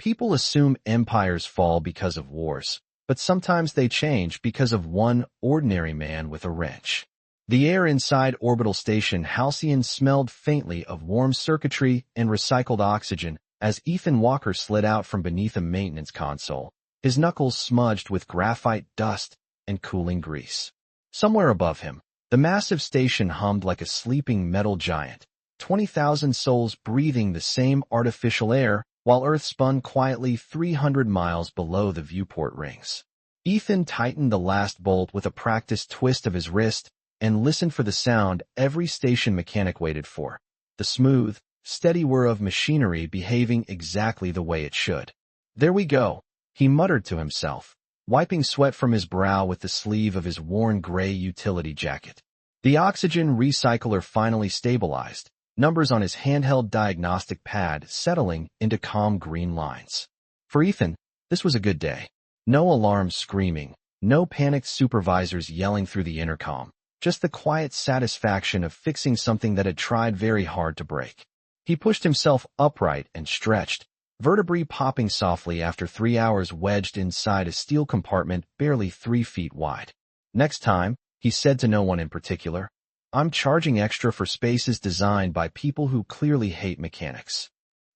People assume empires fall because of wars, but sometimes they change because of one ordinary man with a wrench. The air inside orbital station Halcyon smelled faintly of warm circuitry and recycled oxygen as Ethan Walker slid out from beneath a maintenance console, his knuckles smudged with graphite dust and cooling grease. Somewhere above him, the massive station hummed like a sleeping metal giant, 20,000 souls breathing the same artificial air while Earth spun quietly 300 miles below the viewport rings. Ethan tightened the last bolt with a practiced twist of his wrist and listened for the sound every station mechanic waited for, the smooth, steady whir of machinery behaving exactly the way it should. "There we go," he muttered to himself, wiping sweat from his brow with the sleeve of his worn gray utility jacket. The oxygen recycler finally stabilized, numbers on his handheld diagnostic pad settling into calm green lines. For Ethan, this was a good day. No alarms screaming, no panicked supervisors yelling through the intercom, just the quiet satisfaction of fixing something that had tried very hard to break. He pushed himself upright and stretched, vertebrae popping softly after 3 hours wedged inside a steel compartment barely 3 feet wide. "Next time," he said to no one in particular, "I'm charging extra for spaces designed by people who clearly hate mechanics."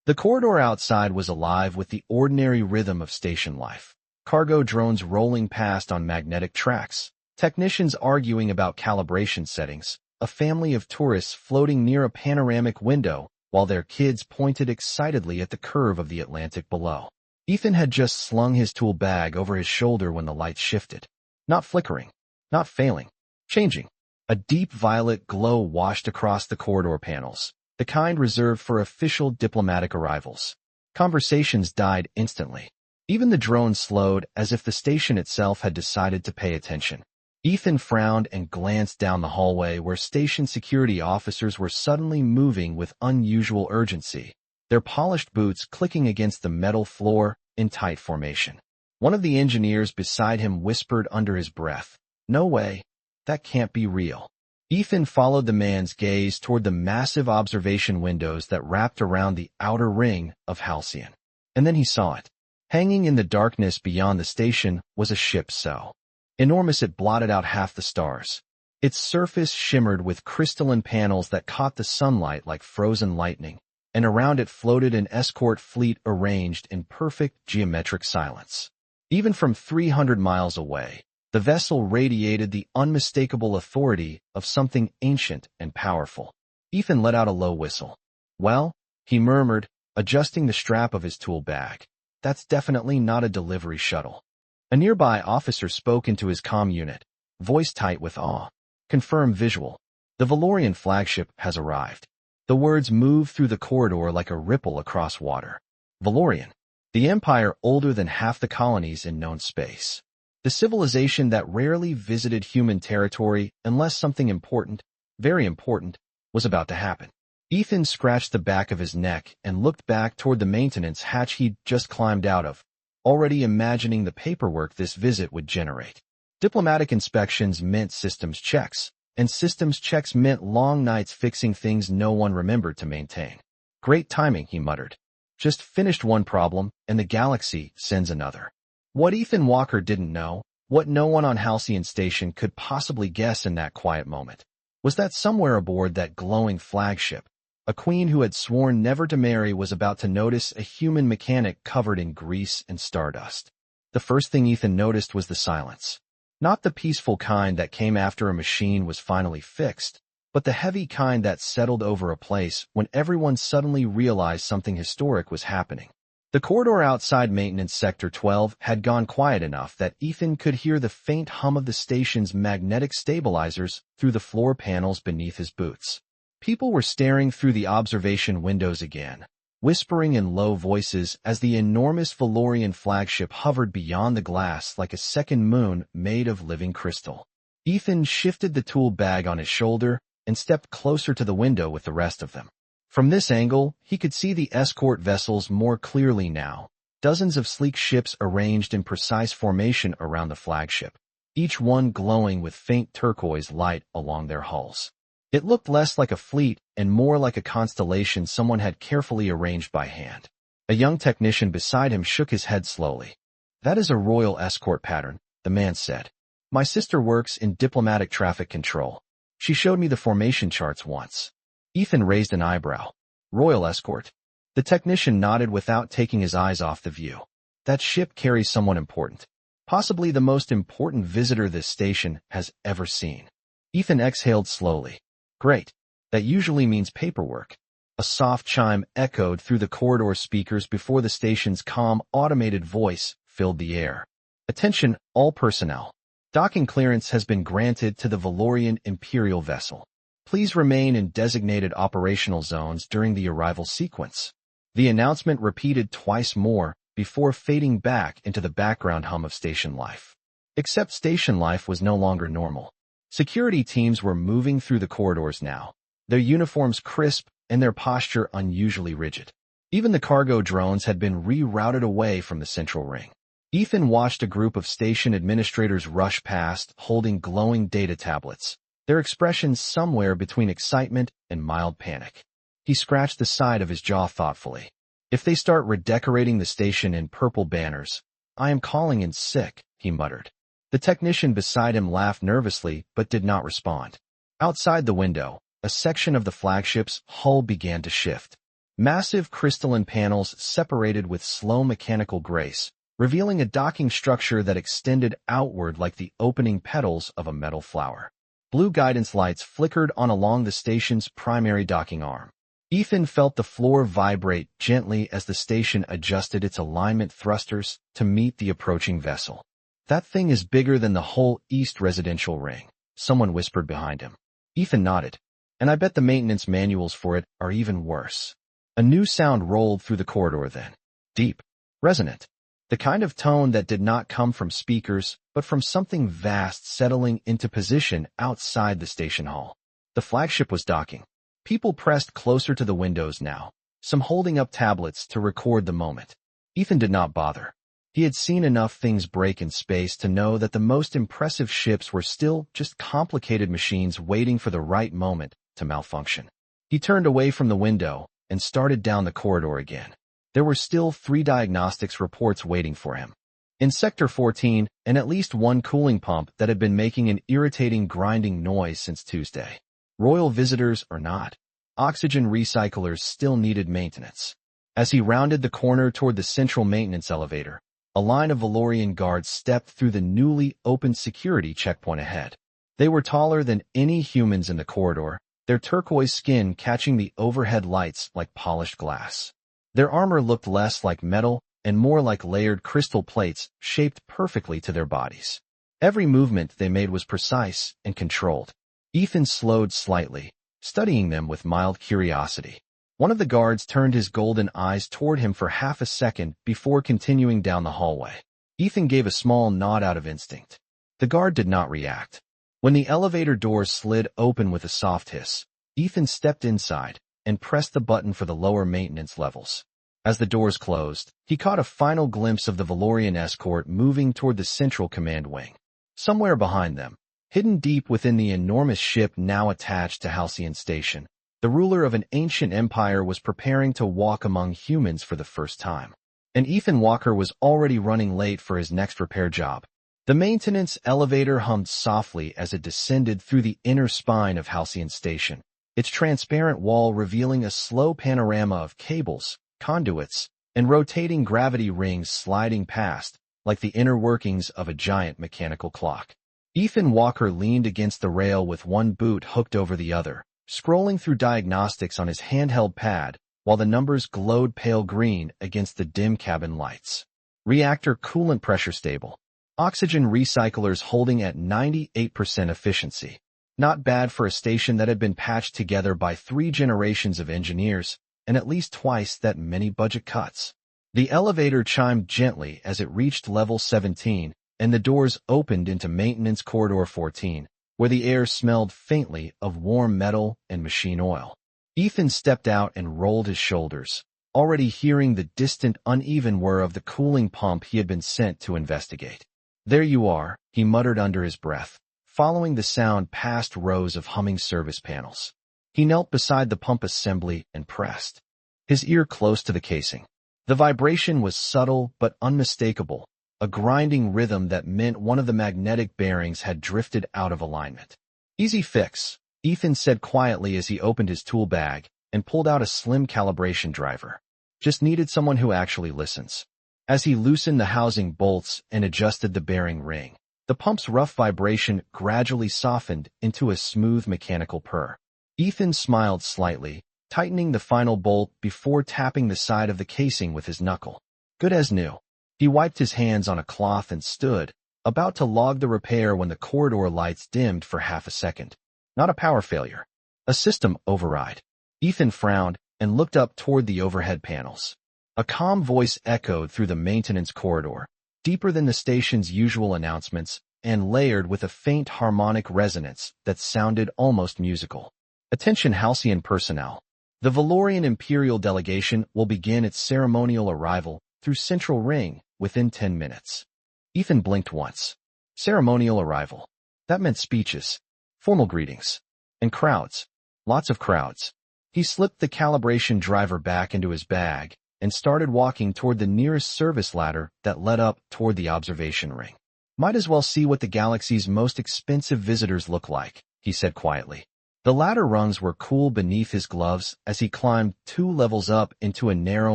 The corridor outside was alive with the ordinary rhythm of station life. Cargo drones rolling past on magnetic tracks, technicians arguing about calibration settings, a family of tourists floating near a panoramic window while their kids pointed excitedly at the curve of the Atlantic below. Ethan had just slung his tool bag over his shoulder when the lights shifted. Not flickering, not failing, changing. A deep violet glow washed across the corridor panels, the kind reserved for official diplomatic arrivals. Conversations died instantly. Even the drone slowed as if the station itself had decided to pay attention. Ethan frowned and glanced down the hallway where station security officers were suddenly moving with unusual urgency, their polished boots clicking against the metal floor in tight formation. One of the engineers beside him whispered under his breath, "No way. That can't be real." Ethan followed the man's gaze toward the massive observation windows that wrapped around the outer ring of Halcyon. And then he saw it. Hanging in the darkness beyond the station was a ship so enormous it blotted out half the stars. Its surface shimmered with crystalline panels that caught the sunlight like frozen lightning, and around it floated an escort fleet arranged in perfect geometric silence. Even from 300 miles away, the vessel radiated the unmistakable authority of something ancient and powerful. Ethan let out a low whistle. "Well," he murmured, adjusting the strap of his tool bag, "that's definitely not a delivery shuttle." A nearby officer spoke into his comm unit, voice tight with awe. "Confirm visual. The Valorian flagship has arrived." The words moved through the corridor like a ripple across water. Valorian, the empire older than half the colonies in known space. The civilization that rarely visited human territory unless something important, very important, was about to happen. Ethan scratched the back of his neck and looked back toward the maintenance hatch he'd just climbed out of, already imagining the paperwork this visit would generate. Diplomatic inspections meant systems checks, and systems checks meant long nights fixing things no one remembered to maintain. "Great timing," he muttered. "Just finished one problem, and the galaxy sends another." What Ethan Walker didn't know, what no one on Halcyon Station could possibly guess in that quiet moment, was that somewhere aboard that glowing flagship, a queen who had sworn never to marry was about to notice a human mechanic covered in grease and stardust. The first thing Ethan noticed was the silence. Not the peaceful kind that came after a machine was finally fixed, but the heavy kind that settled over a place when everyone suddenly realized something historic was happening. The corridor outside Maintenance Sector 12 had gone quiet enough that Ethan could hear the faint hum of the station's magnetic stabilizers through the floor panels beneath his boots. People were staring through the observation windows again, whispering in low voices as the enormous Valorian flagship hovered beyond the glass like a second moon made of living crystal. Ethan shifted the tool bag on his shoulder and stepped closer to the window with the rest of them. From this angle, he could see the escort vessels more clearly now, dozens of sleek ships arranged in precise formation around the flagship, each one glowing with faint turquoise light along their hulls. It looked less like a fleet and more like a constellation someone had carefully arranged by hand. A young technician beside him shook his head slowly. That is a royal escort pattern, the man said. My sister works in diplomatic traffic control. She showed me the formation charts once. Ethan raised an eyebrow. Royal escort. The technician nodded without taking his eyes off the view. That ship carries someone important. Possibly the most important visitor this station has ever seen. Ethan exhaled slowly. Great. That usually means paperwork. A soft chime echoed through the corridor speakers before the station's calm, automated voice filled the air. Attention, all personnel. Docking clearance has been granted to the Valorian Imperial vessel. Please remain in designated operational zones during the arrival sequence. The announcement repeated twice more before fading back into the background hum of station life. Except station life was no longer normal. Security teams were moving through the corridors now, their uniforms crisp and their posture unusually rigid. Even the cargo drones had been rerouted away from the central ring. Ethan watched a group of station administrators rush past, holding glowing data tablets, their expressions somewhere between excitement and mild panic. He scratched the side of his jaw thoughtfully. If they start redecorating the station in purple banners, I am calling in sick, he muttered. The technician beside him laughed nervously but did not respond. Outside the window, a section of the flagship's hull began to shift. Massive crystalline panels separated with slow mechanical grace, revealing a docking structure that extended outward like the opening petals of a metal flower. Blue guidance lights flickered on along the station's primary docking arm. Ethan felt the floor vibrate gently as the station adjusted its alignment thrusters to meet the approaching vessel. That thing is bigger than the whole East residential ring, someone whispered behind him. Ethan nodded. And I bet the maintenance manuals for it are even worse. A new sound rolled through the corridor then. Deep. Resonant. The kind of tone that did not come from speakers, but from something vast settling into position outside the station hall. The flagship was docking. People pressed closer to the windows now, some holding up tablets to record the moment. Ethan did not bother. He had seen enough things break in space to know that the most impressive ships were still just complicated machines waiting for the right moment to malfunction. He turned away from the window and started down the corridor again. There were still 3 diagnostics reports waiting for him. In Sector 14, and at least one cooling pump that had been making an irritating grinding noise since Tuesday. Royal visitors or not, oxygen recyclers still needed maintenance. As he rounded the corner toward the central maintenance elevator, a line of Valorian guards stepped through the newly opened security checkpoint ahead. They were taller than any humans in the corridor, their turquoise skin catching the overhead lights like polished glass. Their armor looked less like metal and more like layered crystal plates shaped perfectly to their bodies. Every movement they made was precise and controlled. Ethan slowed slightly, studying them with mild curiosity. One of the guards turned his golden eyes toward him for half a second before continuing down the hallway. Ethan gave a small nod out of instinct. The guard did not react. When the elevator doors slid open with a soft hiss, Ethan stepped inside and pressed the button for the lower maintenance levels. As the doors closed, he caught a final glimpse of the Valorian escort moving toward the central command wing. Somewhere behind them, hidden deep within the enormous ship now attached to Halcyon Station, the ruler of an ancient empire was preparing to walk among humans for the first time. And Ethan Walker was already running late for his next repair job. The maintenance elevator hummed softly as it descended through the inner spine of Halcyon Station, its transparent wall revealing a slow panorama of cables, conduits, and rotating gravity rings sliding past, like the inner workings of a giant mechanical clock. Ethan Walker leaned against the rail with one boot hooked over the other, scrolling through diagnostics on his handheld pad, while the numbers glowed pale green against the dim cabin lights. Reactor coolant pressure stable. Oxygen recyclers holding at 98% efficiency. Not bad for a station that had been patched together by 3 generations of engineers, and at least twice that many budget cuts. The elevator chimed gently as it reached level 17, and the doors opened into maintenance corridor 14, where the air smelled faintly of warm metal and machine oil. Ethan stepped out and rolled his shoulders, already hearing the distant uneven whir of the cooling pump he had been sent to investigate. There you are, he muttered under his breath, following the sound past rows of humming service panels. He knelt beside the pump assembly and pressed his ear close to the casing. The vibration was subtle but unmistakable, a grinding rhythm that meant one of the magnetic bearings had drifted out of alignment. "Easy fix," Ethan said quietly as he opened his tool bag and pulled out a slim calibration driver. "Just needed someone who actually listens." As he loosened the housing bolts and adjusted the bearing ring, the pump's rough vibration gradually softened into a smooth mechanical purr. Ethan smiled slightly, tightening the final bolt before tapping the side of the casing with his knuckle. Good as new. He wiped his hands on a cloth and stood, about to log the repair when the corridor lights dimmed for half a second. Not a power failure. A system override. Ethan frowned and looked up toward the overhead panels. A calm voice echoed through the maintenance corridor, deeper than the station's usual announcements, and layered with a faint harmonic resonance that sounded almost musical. "Attention Halcyon personnel. The Valorian Imperial delegation will begin its ceremonial arrival through Central Ring within 10 minutes. Ethan blinked once. Ceremonial arrival. That meant speeches, formal greetings, and crowds. Lots of crowds. He slipped the calibration driver back into his bag and started walking toward the nearest service ladder that led up toward the observation ring. "Might as well see what the galaxy's most expensive visitors look like," he said quietly. The ladder rungs were cool beneath his gloves as he climbed 2 levels up into a narrow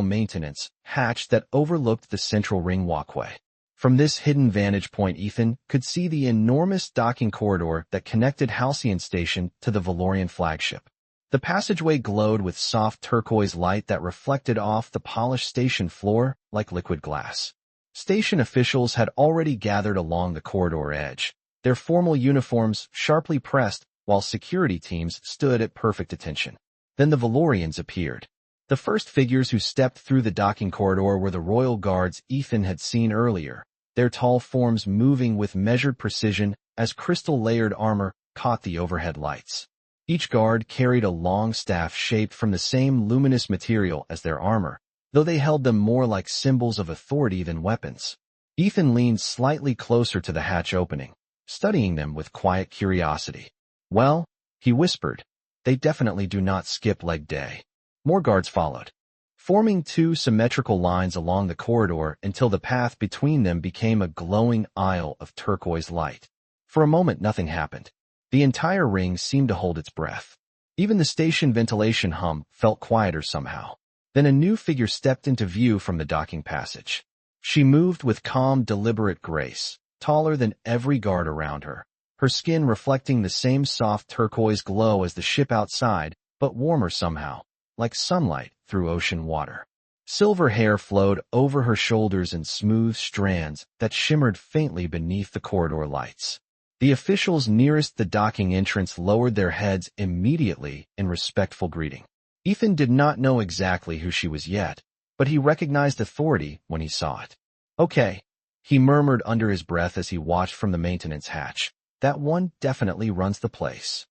maintenance hatch that overlooked the central ring walkway. From this hidden vantage point, Ethan could see the enormous docking corridor that connected Halcyon Station to the Valorian flagship. The passageway glowed with soft turquoise light that reflected off the polished station floor like liquid glass. Station officials had already gathered along the corridor edge, their formal uniforms sharply pressed while security teams stood at perfect attention. Then the Valorians appeared. The first figures who stepped through the docking corridor were the royal guards Ethan had seen earlier, their tall forms moving with measured precision as crystal-layered armor caught the overhead lights. Each guard carried a long staff shaped from the same luminous material as their armor, though they held them more like symbols of authority than weapons. Ethan leaned slightly closer to the hatch opening, studying them with quiet curiosity. "Well," he whispered, "they definitely do not skip leg day." More guards followed, forming 2 symmetrical lines along the corridor until the path between them became a glowing aisle of turquoise light. For a moment nothing happened. The entire ring seemed to hold its breath. Even the station ventilation hum felt quieter somehow. Then a new figure stepped into view from the docking passage. She moved with calm, deliberate grace, taller than every guard around her, her skin reflecting the same soft turquoise glow as the ship outside, but warmer somehow, like sunlight through ocean water. Silver hair flowed over her shoulders in smooth strands that shimmered faintly beneath the corridor lights. The officials nearest the docking entrance lowered their heads immediately in respectful greeting. Ethan did not know exactly who she was yet, but he recognized authority when he saw it. "Okay," he murmured under his breath as he watched from the maintenance hatch. "That one definitely runs the place."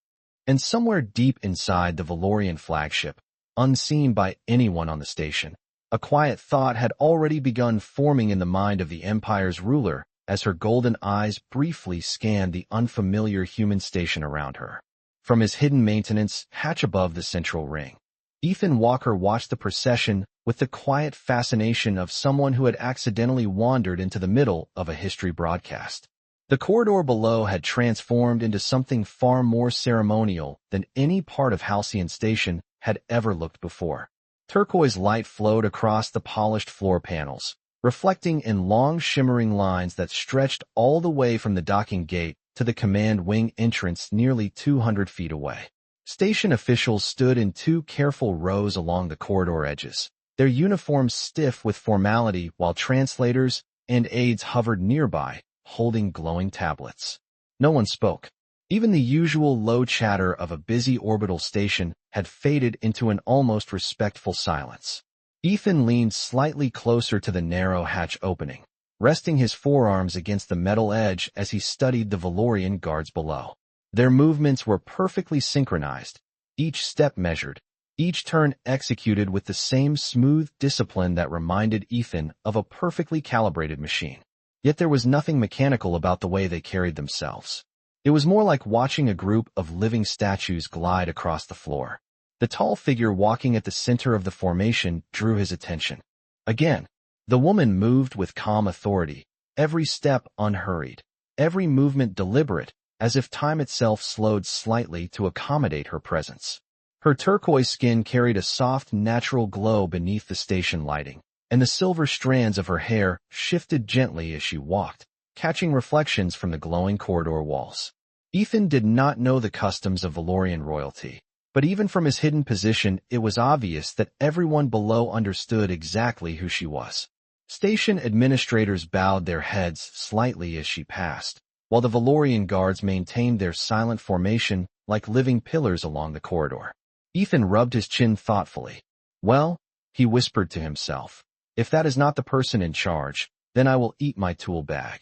And somewhere deep inside the Valorian flagship, unseen by anyone on the station, a quiet thought had already begun forming in the mind of the Empire's ruler as her golden eyes briefly scanned the unfamiliar human station around her. From his hidden maintenance hatch above the central ring, Ethan Walker watched the procession with the quiet fascination of someone who had accidentally wandered into the middle of a history broadcast. The corridor below had transformed into something far more ceremonial than any part of Halcyon Station had ever looked before. Turquoise light flowed across the polished floor panels, reflecting in long shimmering lines that stretched all the way from the docking gate to the command wing entrance nearly 200 feet away. Station officials stood in 2 careful rows along the corridor edges, their uniforms stiff with formality while translators and aides hovered nearby, holding glowing tablets. No one spoke. Even the usual low chatter of a busy orbital station had faded into an almost respectful silence. Ethan leaned slightly closer to the narrow hatch opening, resting his forearms against the metal edge as he studied the Valorian guards below. Their movements were perfectly synchronized, each step measured, each turn executed with the same smooth discipline that reminded Ethan of a perfectly calibrated machine. Yet there was nothing mechanical about the way they carried themselves. It was more like watching a group of living statues glide across the floor. The tall figure walking at the center of the formation drew his attention. Again, the woman moved with calm authority, every step unhurried, every movement deliberate, as if time itself slowed slightly to accommodate her presence. Her turquoise skin carried a soft, natural glow beneath the station lighting, and the silver strands of her hair shifted gently as she walked, catching reflections from the glowing corridor walls. Ethan did not know the customs of Valorian royalty, but even from his hidden position, it was obvious that everyone below understood exactly who she was. Station administrators bowed their heads slightly as she passed, while the Valorian guards maintained their silent formation like living pillars along the corridor. Ethan rubbed his chin thoughtfully. Well, he whispered to himself, if that is not the person in charge, then I will eat my tool bag.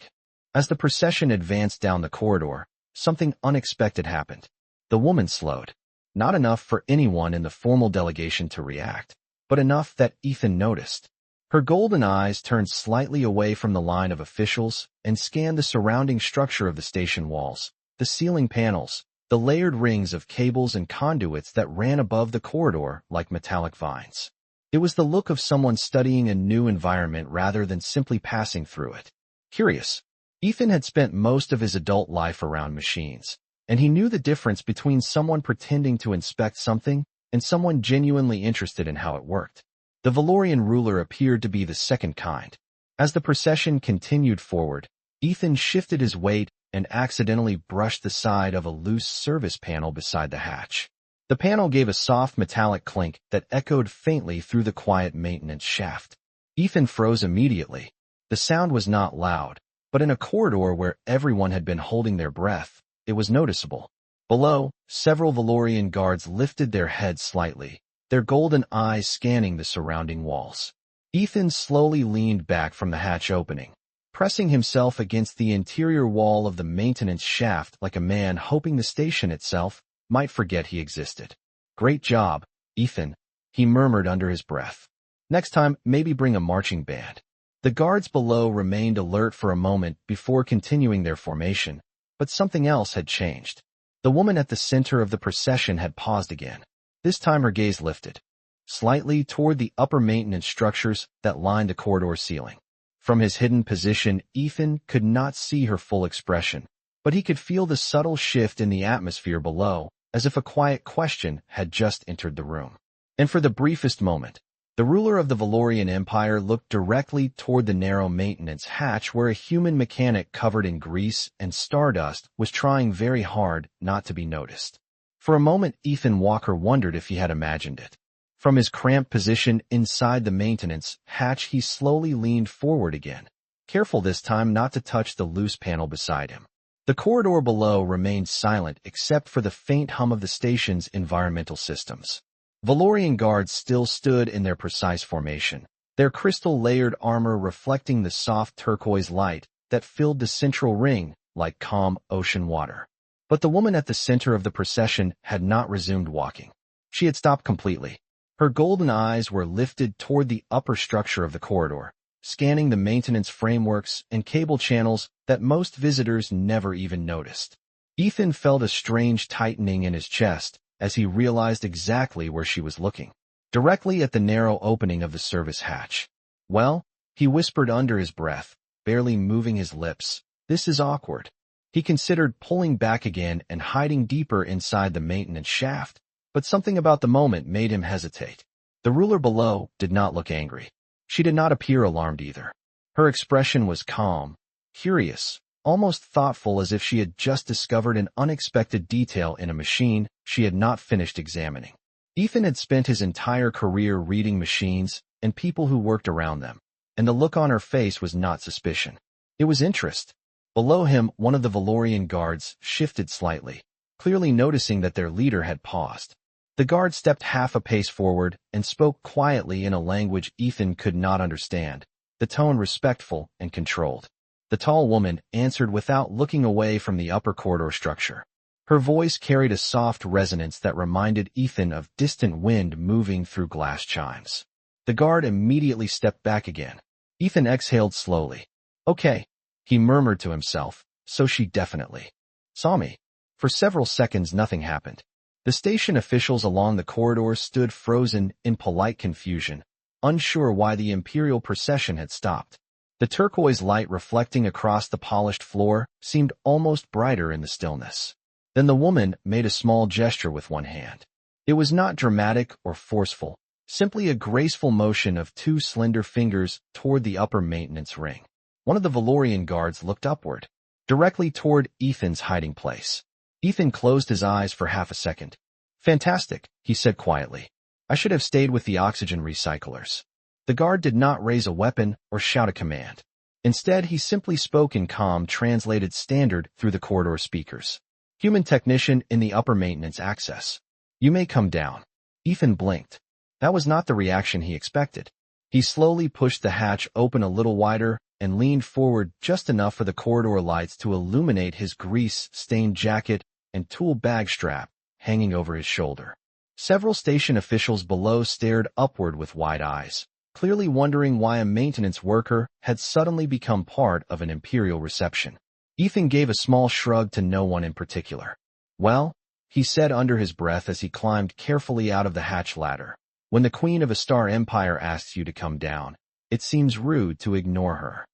As the procession advanced down the corridor, something unexpected happened. The woman slowed. Not enough for anyone in the formal delegation to react, but enough that Ethan noticed. Her golden eyes turned slightly away from the line of officials and scanned the surrounding structure of the station walls, the ceiling panels, the layered rings of cables and conduits that ran above the corridor like metallic vines. It was the look of someone studying a new environment rather than simply passing through it. Curious, Ethan had spent most of his adult life around machines, and he knew the difference between someone pretending to inspect something and someone genuinely interested in how it worked. The Valorian ruler appeared to be the second kind. As the procession continued forward, Ethan shifted his weight and accidentally brushed the side of a loose service panel beside the hatch. The panel gave a soft metallic clink that echoed faintly through the quiet maintenance shaft. Ethan froze immediately. The sound was not loud, but in a corridor where everyone had been holding their breath, it was noticeable. Below, several Valorian guards lifted their heads slightly, their golden eyes scanning the surrounding walls. Ethan slowly leaned back from the hatch opening, pressing himself against the interior wall of the maintenance shaft like a man hoping the station itself might forget he existed. Great job, Ethan, he murmured under his breath. Next time, maybe bring a marching band. The guards below remained alert for a moment before continuing their formation, but something else had changed. The woman at the center of the procession had paused again. This time her gaze lifted, slightly toward the upper maintenance structures that lined the corridor ceiling. From his hidden position, Ethan could not see her full expression, but he could feel the subtle shift in the atmosphere below, as if a quiet question had just entered the room. And for the briefest moment, the ruler of the Valorian Empire looked directly toward the narrow maintenance hatch where a human mechanic covered in grease and stardust was trying very hard not to be noticed. For a moment, Ethan Walker wondered if he had imagined it. From his cramped position inside the maintenance hatch, he slowly leaned forward again, careful this time not to touch the loose panel beside him. The corridor below remained silent except for the faint hum of the station's environmental systems. Valorian guards still stood in their precise formation, their crystal-layered armor reflecting the soft turquoise light that filled the central ring like calm ocean water. But the woman at the center of the procession had not resumed walking. She had stopped completely. Her golden eyes were lifted toward the upper structure of the corridor, scanning the maintenance frameworks and cable channels that most visitors never even noticed. Ethan felt a strange tightening in his chest as he realized exactly where she was looking, directly at the narrow opening of the service hatch. Well, he whispered under his breath, barely moving his lips, this is awkward. He considered pulling back again and hiding deeper inside the maintenance shaft, but something about the moment made him hesitate. The ruler below did not look angry. She did not appear alarmed either. Her expression was calm, curious, almost thoughtful, as if she had just discovered an unexpected detail in a machine she had not finished examining. Ethan had spent his entire career reading machines and people who worked around them, and the look on her face was not suspicion. It was interest. Below him, one of the Valorian guards shifted slightly, clearly noticing that their leader had paused. The guard stepped half a pace forward and spoke quietly in a language Ethan could not understand, the tone respectful and controlled. The tall woman answered without looking away from the upper corridor structure. Her voice carried a soft resonance that reminded Ethan of distant wind moving through glass chimes. The guard immediately stepped back again. Ethan exhaled slowly. Okay, he murmured to himself, so she definitely saw me. For several seconds nothing happened. The station officials along the corridor stood frozen in polite confusion, unsure why the Imperial procession had stopped. The turquoise light reflecting across the polished floor seemed almost brighter in the stillness. Then the woman made a small gesture with one hand. It was not dramatic or forceful, simply a graceful motion of two slender fingers toward the upper maintenance ring. One of the Valorian guards looked upward, directly toward Ethan's hiding place. Ethan closed his eyes for half a second. "Fantastic," he said quietly. "I should have stayed with the oxygen recyclers." The guard did not raise a weapon or shout a command. Instead, he simply spoke in calm, translated standard through the corridor speakers. "Human technician in the upper maintenance access. You may come down." Ethan blinked. That was not the reaction he expected. He slowly pushed the hatch open a little wider and leaned forward just enough for the corridor lights to illuminate his grease-stained jacket and tool bag strap hanging over his shoulder. Several station officials below stared upward with wide eyes, clearly wondering why a maintenance worker had suddenly become part of an Imperial reception. Ethan gave a small shrug to no one in particular. "Well," he said under his breath as he climbed carefully out of the hatch ladder, "when the Queen of a Star Empire asks you to come down, it seems rude to ignore her."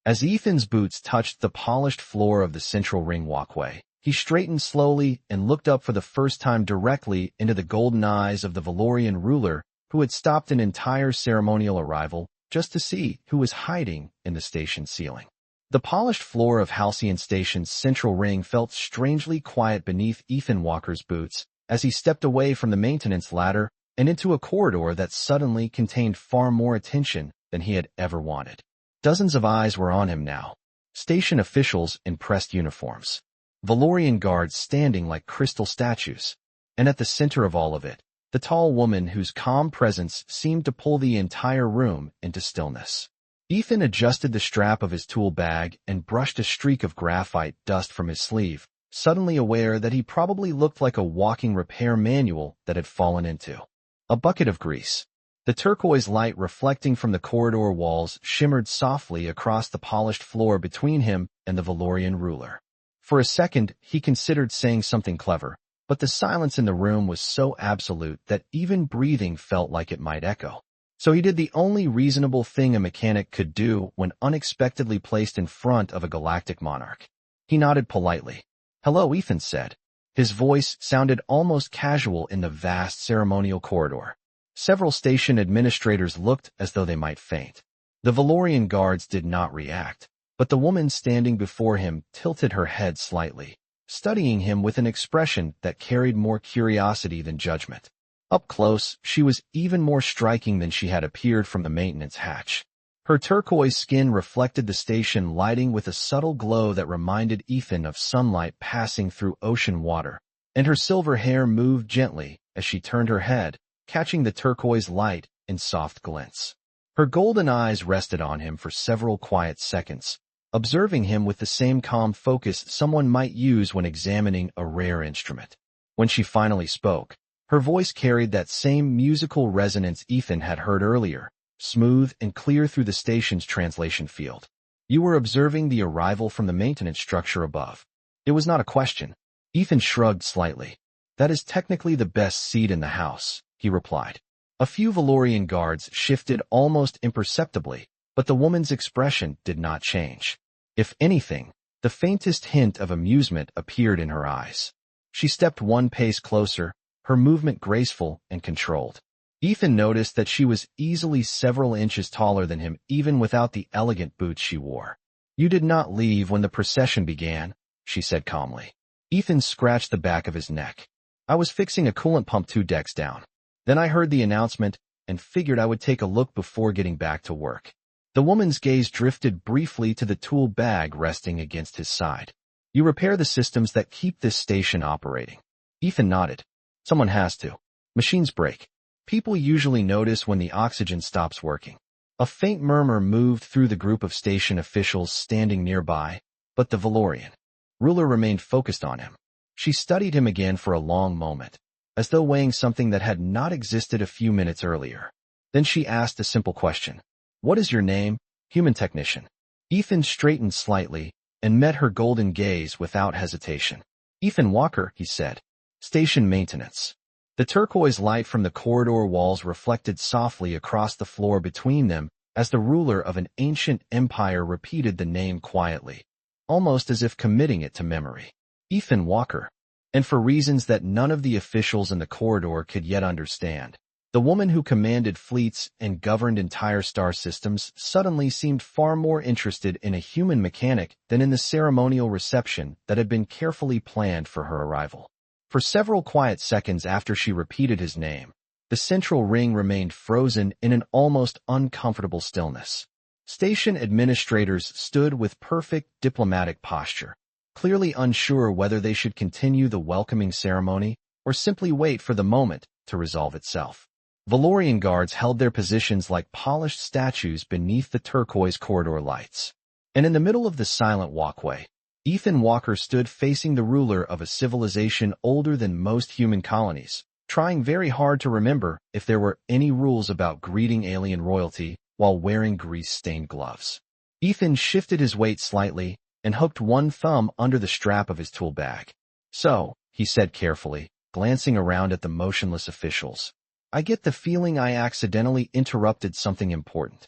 As Ethan's boots touched the polished floor of the central ring walkway, he straightened slowly and looked up for the first time directly into the golden eyes of the Valorian ruler who had stopped an entire ceremonial arrival just to see who was hiding in the station ceiling. The polished floor of Halcyon Station's central ring felt strangely quiet beneath Ethan Walker's boots as he stepped away from the maintenance ladder and into a corridor that suddenly contained far more attention than he had ever wanted. Dozens of eyes were on him now. Station officials in pressed uniforms. Valorian guards standing like crystal statues. And at the center of all of it, the tall woman whose calm presence seemed to pull the entire room into stillness. Ethan adjusted the strap of his tool bag and brushed a streak of graphite dust from his sleeve, suddenly aware that he probably looked like a walking repair manual that had fallen into a bucket of grease. The turquoise light reflecting from the corridor walls shimmered softly across the polished floor between him and the Valorian ruler. For a second, he considered saying something clever, but the silence in the room was so absolute that even breathing felt like it might echo. So he did the only reasonable thing a mechanic could do when unexpectedly placed in front of a galactic monarch. He nodded politely. "Hello," Ethan said. His voice sounded almost casual in the vast ceremonial corridor. Several station administrators looked as though they might faint. The Valorian guards did not react, but the woman standing before him tilted her head slightly, studying him with an expression that carried more curiosity than judgment. Up close, she was even more striking than she had appeared from the maintenance hatch. Her turquoise skin reflected the station lighting with a subtle glow that reminded Ethan of sunlight passing through ocean water, and her silver hair moved gently as she turned her head, catching the turquoise light in soft glints. Her golden eyes rested on him for several quiet seconds, observing him with the same calm focus someone might use when examining a rare instrument. When she finally spoke, her voice carried that same musical resonance Ethan had heard earlier, smooth and clear through the station's translation field. "You were observing the arrival from the maintenance structure above." It was not a question. Ethan shrugged slightly. "That is technically the best seat in the house," he replied. A few Valorian guards shifted almost imperceptibly, but the woman's expression did not change. If anything, the faintest hint of amusement appeared in her eyes. She stepped one pace closer, her movement graceful and controlled. Ethan noticed that she was easily several inches taller than him even without the elegant boots she wore. "You did not leave when the procession began," she said calmly. Ethan scratched the back of his neck. "I was fixing a coolant pump 2 decks down. Then I heard the announcement and figured I would take a look before getting back to work." The woman's gaze drifted briefly to the tool bag resting against his side. "You repair the systems that keep this station operating." Ethan nodded. "Someone has to. Machines break. People usually notice when the oxygen stops working." A faint murmur moved through the group of station officials standing nearby, but the Valorian ruler remained focused on him. She studied him again for a long moment, as though weighing something that had not existed a few minutes earlier. Then she asked a simple question. "What is your name, human technician?" Ethan straightened slightly and met her golden gaze without hesitation. "Ethan Walker," he said. "Station maintenance." The turquoise light from the corridor walls reflected softly across the floor between them as the ruler of an ancient empire repeated the name quietly, almost as if committing it to memory. Ethan Walker. And for reasons that none of the officials in the corridor could yet understand, the woman who commanded fleets and governed entire star systems suddenly seemed far more interested in a human mechanic than in the ceremonial reception that had been carefully planned for her arrival. For several quiet seconds after she repeated his name, the central ring remained frozen in an almost uncomfortable stillness. Station administrators stood with perfect diplomatic posture, clearly unsure whether they should continue the welcoming ceremony or simply wait for the moment to resolve itself. Valorian guards held their positions like polished statues beneath the turquoise corridor lights. And in the middle of the silent walkway, Ethan Walker stood facing the ruler of a civilization older than most human colonies, trying very hard to remember if there were any rules about greeting alien royalty while wearing grease-stained gloves. Ethan shifted his weight slightly and hooked one thumb under the strap of his tool bag. "So," he said carefully, glancing around at the motionless officials, "I get the feeling I accidentally interrupted something important."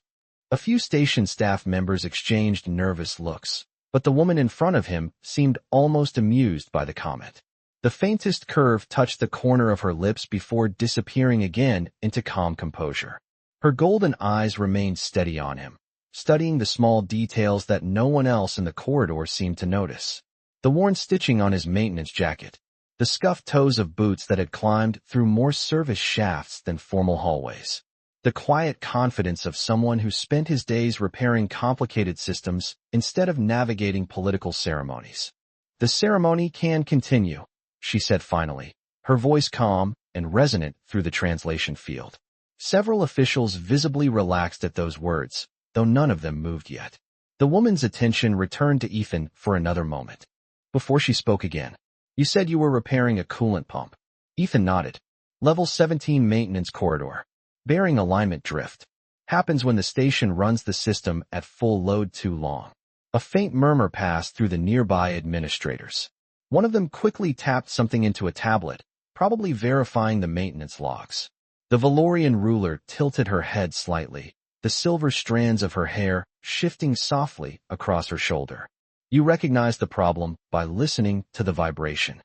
A few station staff members exchanged nervous looks, but the woman in front of him seemed almost amused by the comment. The faintest curve touched the corner of her lips before disappearing again into calm composure. Her golden eyes remained steady on him, studying the small details that no one else in the corridor seemed to notice. The worn stitching on his maintenance jacket, the scuffed toes of boots that had climbed through more service shafts than formal hallways. The quiet confidence of someone who spent his days repairing complicated systems instead of navigating political ceremonies. "The ceremony can continue," she said finally, her voice calm and resonant through the translation field. Several officials visibly relaxed at those words, though none of them moved yet. The woman's attention returned to Ethan for another moment. Before she spoke again, "You said you were repairing a coolant pump." Ethan nodded. "Level 17 maintenance corridor. Bearing alignment drift. Happens when the station runs the system at full load too long." A faint murmur passed through the nearby administrators. One of them quickly tapped something into a tablet, probably verifying the maintenance logs. The Valorian ruler tilted her head slightly, the silver strands of her hair shifting softly across her shoulder. "You recognize the problem by listening to the vibration."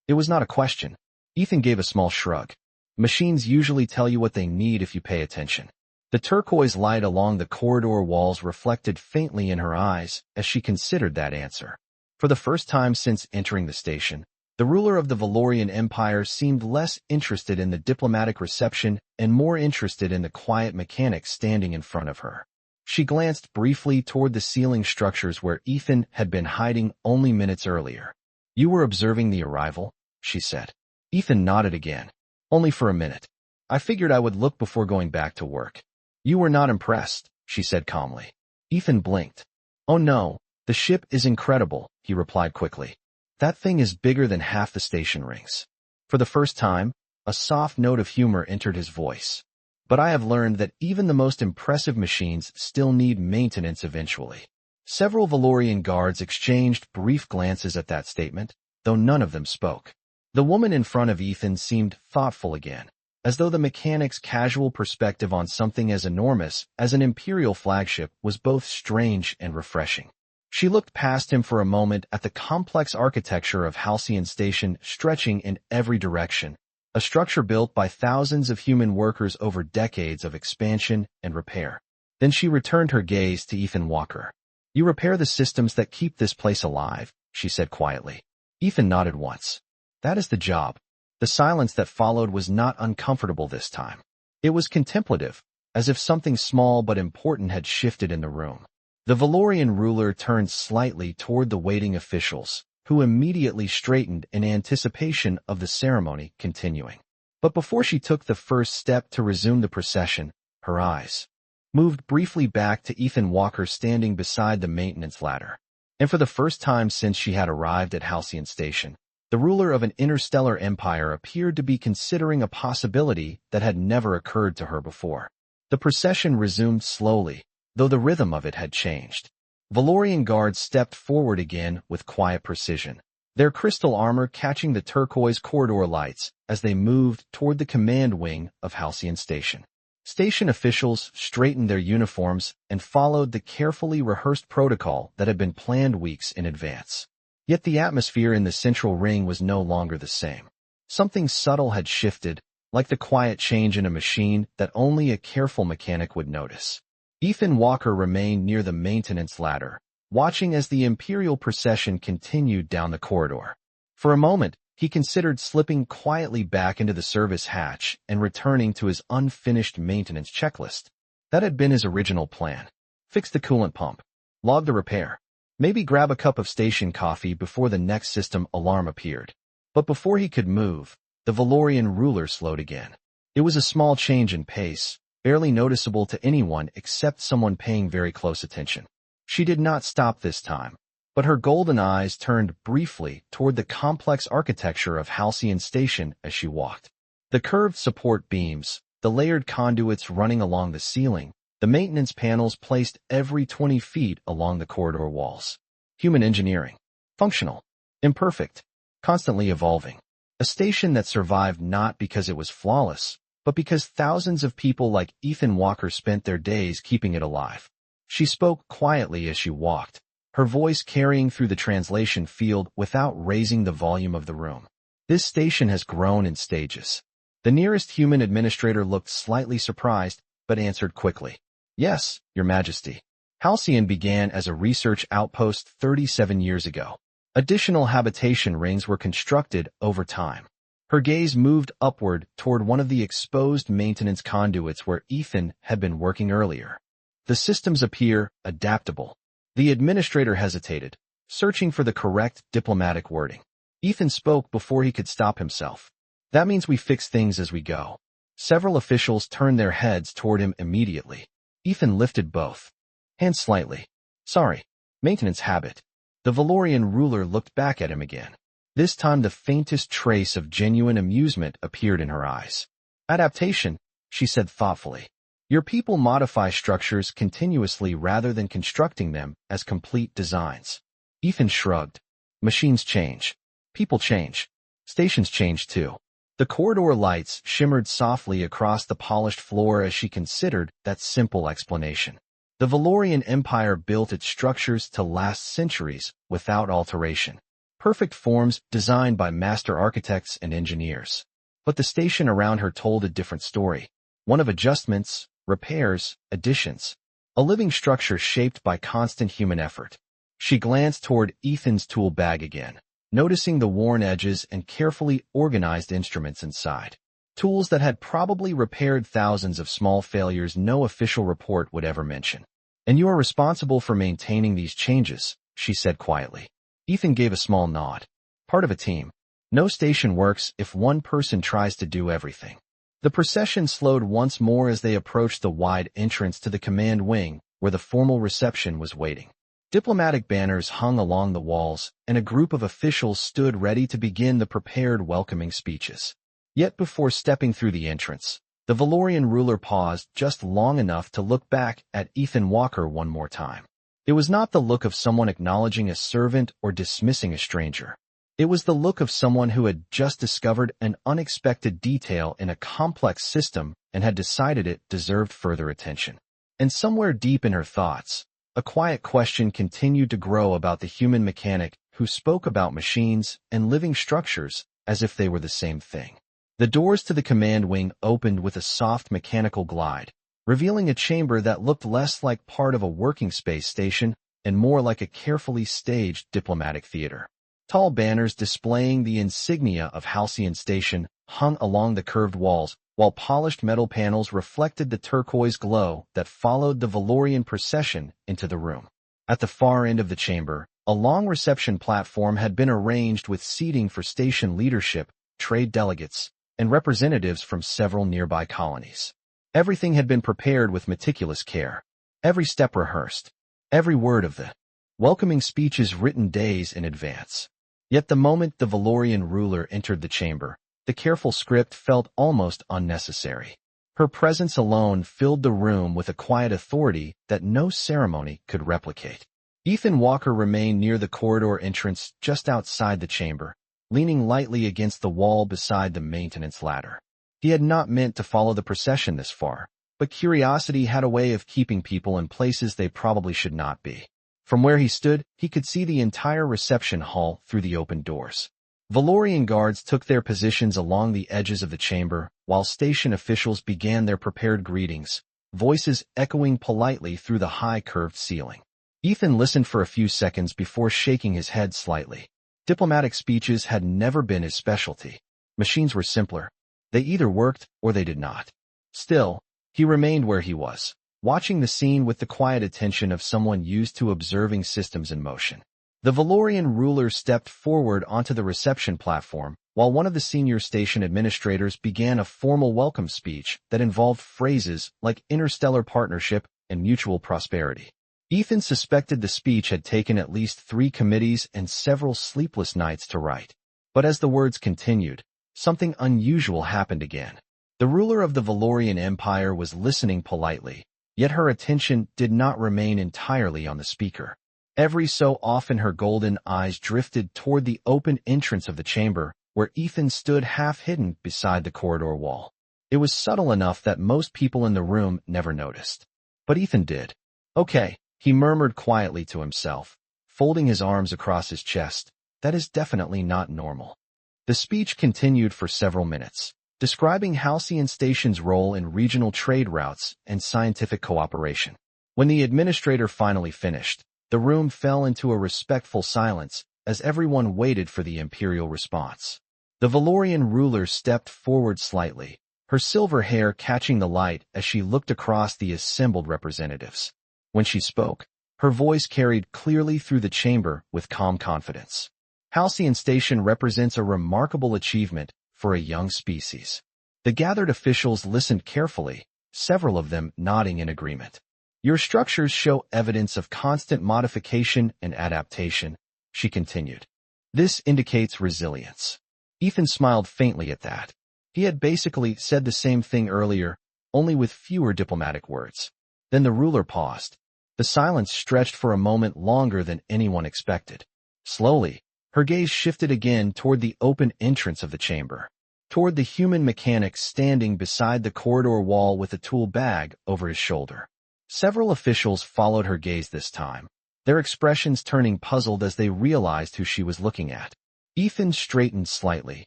It was not a question. Ethan gave a small shrug. "Machines usually tell you what they need if you pay attention." The turquoise light along the corridor walls reflected faintly in her eyes as she considered that answer. For the first time since entering the station, the ruler of the Valorian Empire seemed less interested in the diplomatic reception and more interested in the quiet mechanic standing in front of her. She glanced briefly toward the ceiling structures where Ethan had been hiding only minutes earlier. "You were observing the arrival?" she said. Ethan nodded again. "Only for a minute. I figured I would look before going back to work." "You were not impressed," she said calmly. Ethan blinked. "Oh no, the ship is incredible," he replied quickly. "That thing is bigger than half the station rings." For the first time, a soft note of humor entered his voice. "But I have learned that even the most impressive machines still need maintenance eventually." Several Valorian guards exchanged brief glances at that statement, though none of them spoke. The woman in front of Ethan seemed thoughtful again, as though the mechanic's casual perspective on something as enormous as an imperial flagship was both strange and refreshing. She looked past him for a moment at the complex architecture of Halcyon Station stretching in every direction, a structure built by thousands of human workers over decades of expansion and repair. Then she returned her gaze to Ethan Walker. "You repair the systems that keep this place alive," she said quietly. Ethan nodded once. "That is the job." The silence that followed was not uncomfortable this time. It was contemplative, as if something small but important had shifted in the room. The Valorian ruler turned slightly toward the waiting officials, who immediately straightened in anticipation of the ceremony continuing. But before she took the first step to resume the procession, her eyes moved briefly back to Ethan Walker standing beside the maintenance ladder. And for the first time since she had arrived at Halcyon Station, the ruler of an interstellar empire appeared to be considering a possibility that had never occurred to her before. The procession resumed slowly, though the rhythm of it had changed. Valorian guards stepped forward again with quiet precision, their crystal armor catching the turquoise corridor lights as they moved toward the command wing of Halcyon Station. Station officials straightened their uniforms and followed the carefully rehearsed protocol that had been planned weeks in advance. Yet the atmosphere in the central ring was no longer the same. Something subtle had shifted, like the quiet change in a machine that only a careful mechanic would notice. Ethan Walker remained near the maintenance ladder, watching as the Imperial procession continued down the corridor. For a moment, he considered slipping quietly back into the service hatch and returning to his unfinished maintenance checklist. That had been his original plan. Fix the coolant pump. Log the repair. Maybe grab a cup of station coffee before the next system alarm appeared. But before he could move, the Valorian ruler slowed again. It was a small change in pace, barely noticeable to anyone except someone paying very close attention. She did not stop this time, but her golden eyes turned briefly toward the complex architecture of Halcyon Station as she walked. The curved support beams, the layered conduits running along the ceiling, the maintenance panels placed every 20 feet along the corridor walls. Human engineering. Functional. Imperfect. Constantly evolving. A station that survived not because it was flawless, but because thousands of people like Ethan Walker spent their days keeping it alive. She spoke quietly as she walked, her voice carrying through the translation field without raising the volume of the room. This station has grown in stages. The nearest human administrator looked slightly surprised, but answered quickly. Yes, Your Majesty. Halcyon began as a research outpost 37 years ago. Additional habitation rings were constructed over time. Her gaze moved upward toward one of the exposed maintenance conduits where Ethan had been working earlier. The systems appear adaptable. The administrator hesitated, searching for the correct diplomatic wording. Ethan spoke before he could stop himself. That means we fix things as we go. Several officials turned their heads toward him immediately. Ethan lifted both hands slightly. Sorry. Maintenance habit. The Valorian ruler looked back at him again. This time the faintest trace of genuine amusement appeared in her eyes. Adaptation, she said thoughtfully. Your people modify structures continuously rather than constructing them as complete designs. Ethan shrugged. Machines change. People change. Stations change too. The corridor lights shimmered softly across the polished floor as she considered that simple explanation. The Valorian Empire built its structures to last centuries without alteration. Perfect forms designed by master architects and engineers. But the station around her told a different story. One of adjustments, repairs, additions. A living structure shaped by constant human effort. She glanced toward Ethan's tool bag again, noticing the worn edges and carefully organized instruments inside. Tools that had probably repaired thousands of small failures no official report would ever mention. And you are responsible for maintaining these changes, she said quietly. Ethan gave a small nod. Part of a team. No station works if one person tries to do everything. The procession slowed once more as they approached the wide entrance to the command wing, where the formal reception was waiting. Diplomatic banners hung along the walls, and a group of officials stood ready to begin the prepared welcoming speeches. Yet before stepping through the entrance, the Valorian ruler paused just long enough to look back at Ethan Walker one more time. It was not the look of someone acknowledging a servant or dismissing a stranger. It was the look of someone who had just discovered an unexpected detail in a complex system and had decided it deserved further attention. And somewhere deep in her thoughts, a quiet question continued to grow about the human mechanic who spoke about machines and living structures as if they were the same thing. The doors to the command wing opened with a soft mechanical glide, revealing a chamber that looked less like part of a working space station and more like a carefully staged diplomatic theater. Tall banners displaying the insignia of Halcyon Station hung along the curved walls, while polished metal panels reflected the turquoise glow that followed the Valorian procession into the room. At the far end of the chamber, a long reception platform had been arranged with seating for station leadership, trade delegates, and representatives from several nearby colonies. Everything had been prepared with meticulous care. Every step rehearsed. Every word of the welcoming speeches written days in advance. Yet the moment the Valorian ruler entered the chamber, the careful script felt almost unnecessary. Her presence alone filled the room with a quiet authority that no ceremony could replicate. Ethan Walker remained near the corridor entrance just outside the chamber, leaning lightly against the wall beside the maintenance ladder. He had not meant to follow the procession this far, but curiosity had a way of keeping people in places they probably should not be. From where he stood, he could see the entire reception hall through the open doors. Valorian guards took their positions along the edges of the chamber, while station officials began their prepared greetings, voices echoing politely through the high curved ceiling. Ethan listened for a few seconds before shaking his head slightly. Diplomatic speeches had never been his specialty. Machines were simpler. They either worked or they did not. Still, he remained where he was, watching the scene with the quiet attention of someone used to observing systems in motion. The Valorian ruler stepped forward onto the reception platform, while one of the senior station administrators began a formal welcome speech that involved phrases like interstellar partnership and mutual prosperity. Ethan suspected the speech had taken at least 3 committees and several sleepless nights to write. But as the words continued, something unusual happened again. The ruler of the Valorian Empire was listening politely, yet her attention did not remain entirely on the speaker. Every so often her golden eyes drifted toward the open entrance of the chamber, where Ethan stood half-hidden beside the corridor wall. It was subtle enough that most people in the room never noticed. But Ethan did. "Okay," he murmured quietly to himself, folding his arms across his chest. "That is definitely not normal." The speech continued for several minutes, describing Halcyon Station's role in regional trade routes and scientific cooperation. When the administrator finally finished, the room fell into a respectful silence as everyone waited for the imperial response. The Valorian ruler stepped forward slightly, her silver hair catching the light as she looked across the assembled representatives. When she spoke, her voice carried clearly through the chamber with calm confidence. "Halcyon Station represents a remarkable achievement for a young species." The gathered officials listened carefully, several of them nodding in agreement. "Your structures show evidence of constant modification and adaptation," she continued. "This indicates resilience." Ethan smiled faintly at that. He had basically said the same thing earlier, only with fewer diplomatic words. Then the ruler paused. The silence stretched for a moment longer than anyone expected. Slowly, her gaze shifted again toward the open entrance of the chamber, toward the human mechanic standing beside the corridor wall with a tool bag over his shoulder. Several officials followed her gaze this time, their expressions turning puzzled as they realized who she was looking at. Ethan straightened slightly,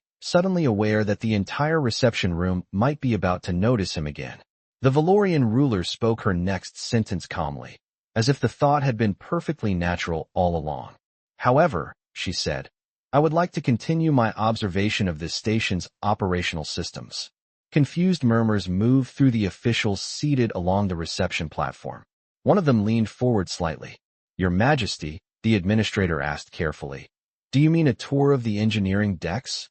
suddenly aware that the entire reception room might be about to notice him again. The Valorian ruler spoke her next sentence calmly, as if the thought had been perfectly natural all along. "However," she said, "I would like to continue my observation of this station's operational systems." Confused murmurs moved through the officials seated along the reception platform. One of them leaned forward slightly. "Your Majesty," the administrator asked carefully, "do you mean a tour of the engineering decks?"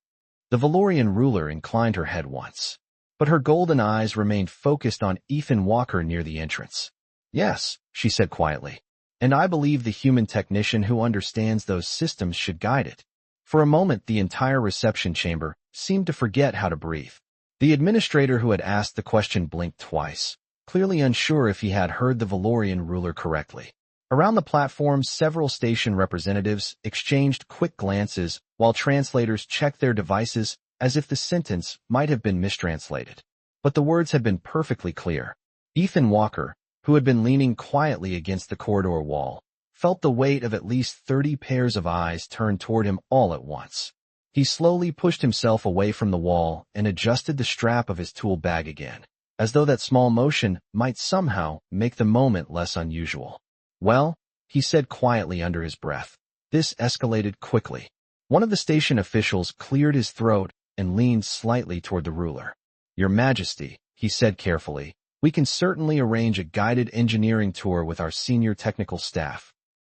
The Valorian ruler inclined her head once, but her golden eyes remained focused on Ethan Walker near the entrance. "Yes," she said quietly, "and I believe the human technician who understands those systems should guide it." For a moment, the entire reception chamber seemed to forget how to breathe. The administrator who had asked the question blinked twice, clearly unsure if he had heard the Valorian ruler correctly. Around the platform, several station representatives exchanged quick glances while translators checked their devices as if the sentence might have been mistranslated. But the words had been perfectly clear. Ethan Walker, who had been leaning quietly against the corridor wall, felt the weight of at least 30 pairs of eyes turned toward him all at once. He slowly pushed himself away from the wall and adjusted the strap of his tool bag again, as though that small motion might somehow make the moment less unusual. "Well," he said quietly under his breath. This escalated quickly. One of the station officials cleared his throat and leaned slightly toward the ruler. "Your Majesty," he said carefully, "we can certainly arrange a guided engineering tour with our senior technical staff."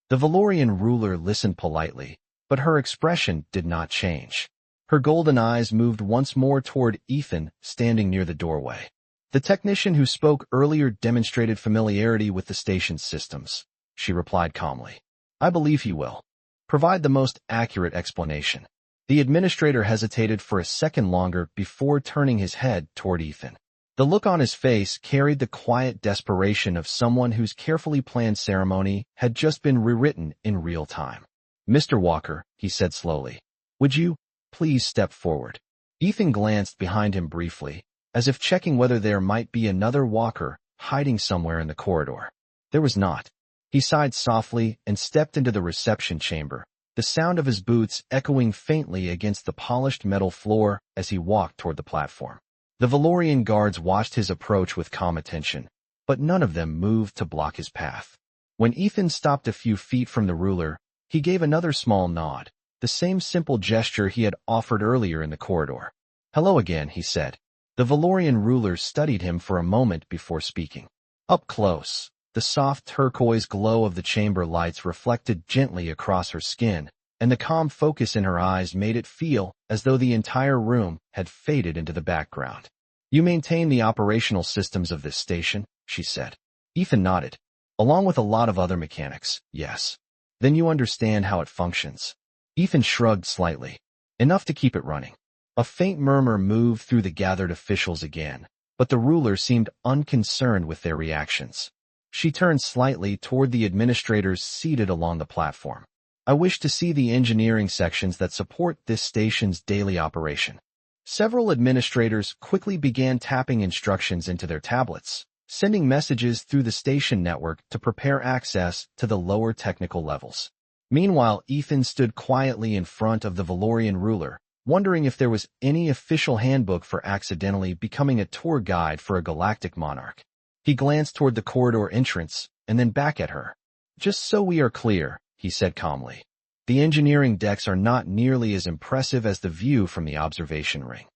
The Valorian ruler listened politely, but her expression did not change. Her golden eyes moved once more toward Ethan, standing near the doorway. "The technician who spoke earlier demonstrated familiarity with the station's systems," she replied calmly. "I believe he will provide the most accurate explanation." The administrator hesitated for a second longer before turning his head toward Ethan. The look on his face carried the quiet desperation of someone whose carefully planned ceremony had just been rewritten in real time. "Mr. Walker," he said slowly, "would you please step forward?" Ethan glanced behind him briefly, as if checking whether there might be another Walker hiding somewhere in the corridor. There was not. He sighed softly and stepped into the reception chamber, the sound of his boots echoing faintly against the polished metal floor as he walked toward the platform. The Valorian guards watched his approach with calm attention, but none of them moved to block his path. When Ethan stopped a few feet from the ruler, he gave another small nod, the same simple gesture he had offered earlier in the corridor. "Hello again," he said. The Valorian ruler studied him for a moment before speaking. Up close, the soft turquoise glow of the chamber lights reflected gently across her skin, and the calm focus in her eyes made it feel as though the entire room had faded into the background. "You maintain the operational systems of this station?" she said. Ethan nodded. "Along with a lot of other mechanics, yes." "Then you understand how it functions?" Ethan shrugged slightly. "Enough to keep it running." A faint murmur moved through the gathered officials again, but the ruler seemed unconcerned with their reactions. She turned slightly toward the administrators seated along the platform. "I wish to see the engineering sections that support this station's daily operation." Several administrators quickly began tapping instructions into their tablets, sending messages through the station network to prepare access to the lower technical levels. Meanwhile, Ethan stood quietly in front of the Valorian ruler, wondering if there was any official handbook for accidentally becoming a tour guide for a galactic monarch. He glanced toward the corridor entrance and then back at her. "Just so we are clear," he said calmly, "the engineering decks are not nearly as impressive as the view from the observation ring."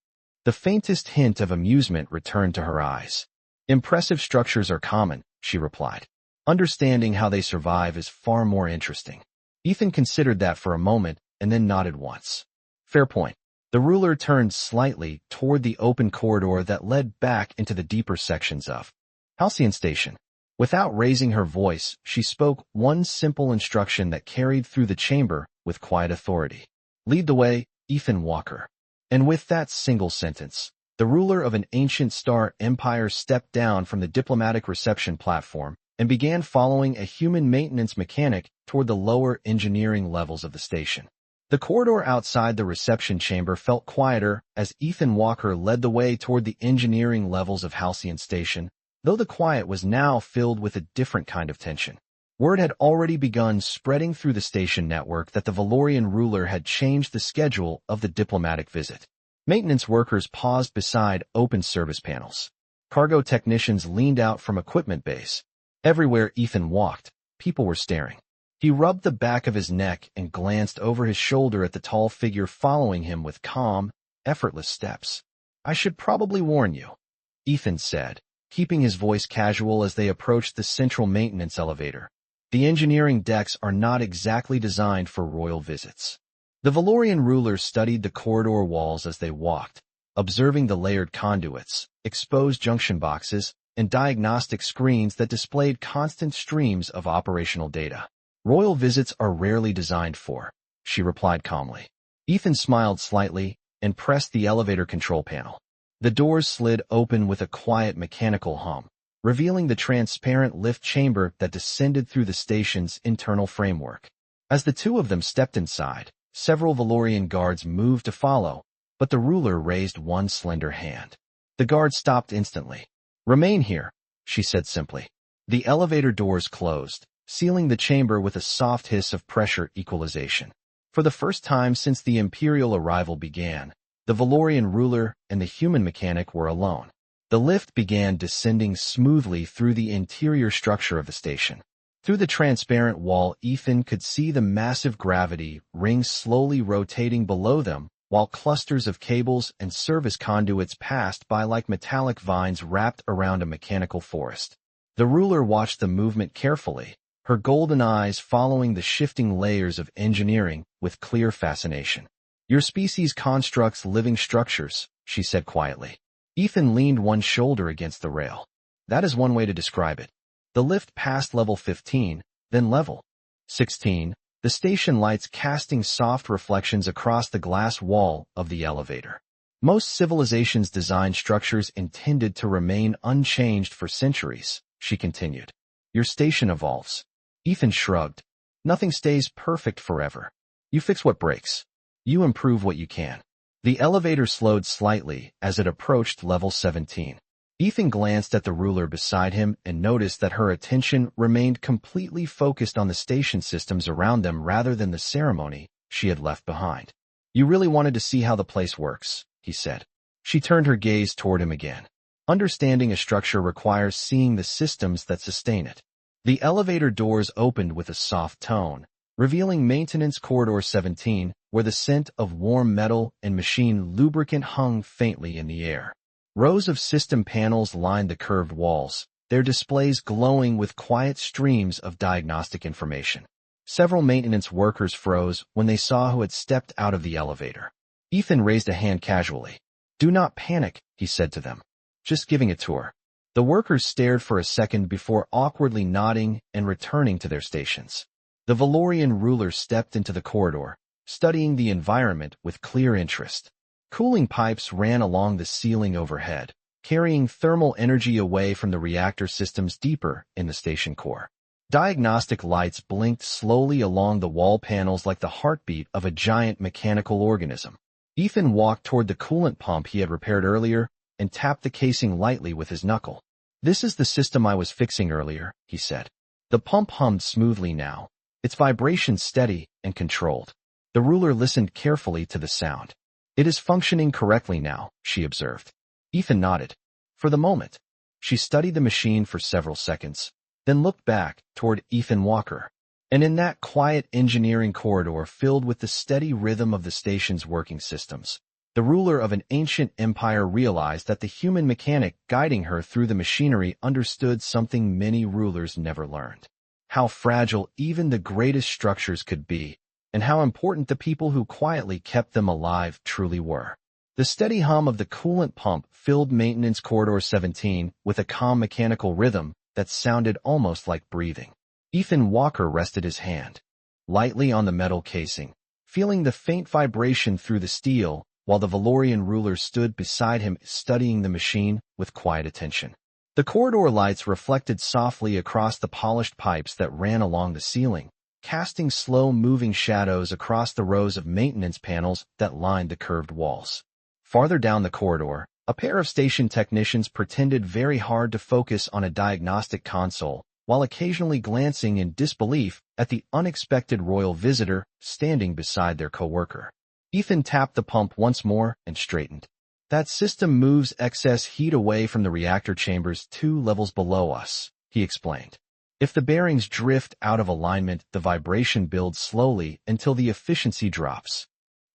The faintest hint of amusement returned to her eyes. "Impressive structures are common," she replied. "Understanding how they survive is far more interesting." Ethan considered that for a moment and then nodded once. "Fair point." The ruler turned slightly toward the open corridor that led back into the deeper sections of Halcyon Station. Without raising her voice, she spoke one simple instruction that carried through the chamber with quiet authority. "Lead the way, Ethan Walker." And with that single sentence, the ruler of an ancient star empire stepped down from the diplomatic reception platform and began following a human maintenance mechanic toward the lower engineering levels of the station. The corridor outside the reception chamber felt quieter as Ethan Walker led the way toward the engineering levels of Halcyon Station, though the quiet was now filled with a different kind of tension. Word had already begun spreading through the station network that the Valorian ruler had changed the schedule of the diplomatic visit. Maintenance workers paused beside open service panels. Cargo technicians leaned out from equipment bays. Everywhere Ethan walked, people were staring. He rubbed the back of his neck and glanced over his shoulder at the tall figure following him with calm, effortless steps. "I should probably warn you," Ethan said, keeping his voice casual as they approached the central maintenance elevator. "The engineering decks are not exactly designed for royal visits." The Valorian ruler studied the corridor walls as they walked, observing the layered conduits, exposed junction boxes, and diagnostic screens that displayed constant streams of operational data. "Royal visits are rarely designed for," she replied calmly. Ethan smiled slightly and pressed the elevator control panel. The doors slid open with a quiet mechanical hum, revealing the transparent lift chamber that descended through the station's internal framework. As the two of them stepped inside, several Valorian guards moved to follow, but the ruler raised one slender hand. The guard stopped instantly. "Remain here," she said simply. The elevator doors closed, sealing the chamber with a soft hiss of pressure equalization. For the first time since the Imperial arrival began, the Valorian ruler and the human mechanic were alone. The lift began descending smoothly through the interior structure of the station. Through the transparent wall, Ethan could see the massive gravity rings slowly rotating below them, while clusters of cables and service conduits passed by like metallic vines wrapped around a mechanical forest. The ruler watched the movement carefully, her golden eyes following the shifting layers of engineering with clear fascination. "Your species constructs living structures," she said quietly. Ethan leaned one shoulder against the rail. "That is one way to describe it." The lift passed level 15, then level 16, the station lights casting soft reflections across the glass wall of the elevator. Most civilizations design structures intended to remain unchanged for centuries, she continued. Your station evolves. Ethan shrugged. Nothing stays perfect forever. You fix what breaks. You improve what you can. The elevator slowed slightly as it approached level 17. Ethan glanced at the ruler beside him and noticed that her attention remained completely focused on the station systems around them rather than the ceremony she had left behind. You really wanted to see how the place works, he said. She turned her gaze toward him again. Understanding a structure requires seeing the systems that sustain it. The elevator doors opened with a soft tone, revealing Maintenance Corridor 17, where the scent of warm metal and machine lubricant hung faintly in the air. Rows of system panels lined the curved walls, their displays glowing with quiet streams of diagnostic information. Several maintenance workers froze when they saw who had stepped out of the elevator. Ethan raised a hand casually. Do not panic, he said to them. Just giving a tour. The workers stared for a second before awkwardly nodding and returning to their stations. The Valorian ruler stepped into the corridor, studying the environment with clear interest. Cooling pipes ran along the ceiling overhead, carrying thermal energy away from the reactor systems deeper in the station core. Diagnostic lights blinked slowly along the wall panels like the heartbeat of a giant mechanical organism. Ethan walked toward the coolant pump he had repaired earlier and tapped the casing lightly with his knuckle. This is the system I was fixing earlier, he said. The pump hummed smoothly now, its vibration steady and controlled. The ruler listened carefully to the sound. It is functioning correctly now, she observed. Ethan nodded. For the moment. She studied the machine for several seconds, then looked back toward Ethan Walker. And in that quiet engineering corridor filled with the steady rhythm of the station's working systems, the ruler of an ancient empire realized that the human mechanic guiding her through the machinery understood something many rulers never learned. How fragile even the greatest structures could be, and how important the people who quietly kept them alive truly were. The steady hum of the coolant pump filled Maintenance Corridor 17 with a calm mechanical rhythm that sounded almost like breathing. Ethan Walker rested his hand lightly on the metal casing, feeling the faint vibration through the steel, while the Valorian ruler stood beside him studying the machine with quiet attention. The corridor lights reflected softly across the polished pipes that ran along the ceiling, casting slow-moving shadows across the rows of maintenance panels that lined the curved walls. Farther down the corridor, a pair of station technicians pretended very hard to focus on a diagnostic console, while occasionally glancing in disbelief at the unexpected royal visitor standing beside their coworker. Ethan tapped the pump once more and straightened. That system moves excess heat away from the reactor chambers 2 levels below us, he explained. If the bearings drift out of alignment, the vibration builds slowly until the efficiency drops.